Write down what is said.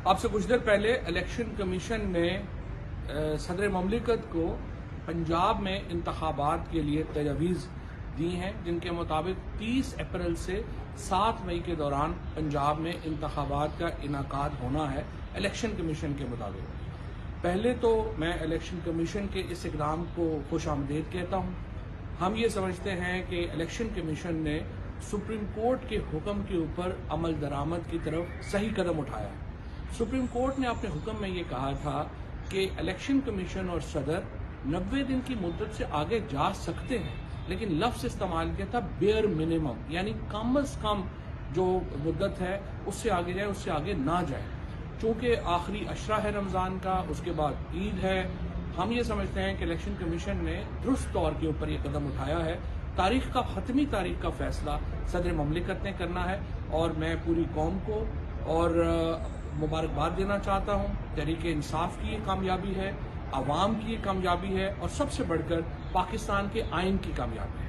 اب سے کچھ دیر پہلے الیکشن کمیشن نے صدر مملکت کو پنجاب میں انتخابات کے لیے تجاویز دی ہیں، جن کے مطابق 30 اپریل سے 7 مئی کے دوران پنجاب میں انتخابات کا انعقاد ہونا ہے الیکشن کمیشن کے مطابق۔ پہلے تو میں الیکشن کمیشن کے اس اقدام کو خوش آمدید کہتا ہوں۔ ہم یہ سمجھتے ہیں کہ الیکشن کمیشن نے سپریم کورٹ کے حکم کے اوپر عمل درآمد کی طرف صحیح قدم اٹھایا ہے۔ سپریم کورٹ نے اپنے حکم میں یہ کہا تھا کہ الیکشن کمیشن اور صدر 90 دن کی مدت سے آگے جا سکتے ہیں، لیکن لفظ استعمال کیا تھا بیئر منیمم، یعنی کم از کم جو مدت ہے اس سے آگے جائے، اس سے آگے نہ جائے۔ چونکہ آخری عشرہ ہے رمضان کا، اس کے بعد عید ہے، ہم یہ سمجھتے ہیں کہ الیکشن کمیشن نے درست طور کے اوپر یہ قدم اٹھایا ہے۔ حتمی تاریخ کا فیصلہ صدر مملکت نے کرنا ہے، اور میں پوری قوم کو اور مبارکباد دینا چاہتا ہوں۔ تحریک انصاف کی یہ کامیابی ہے، عوام کی یہ کامیابی ہے، اور سب سے بڑھ کر پاکستان کے آئین کی کامیابی ہے۔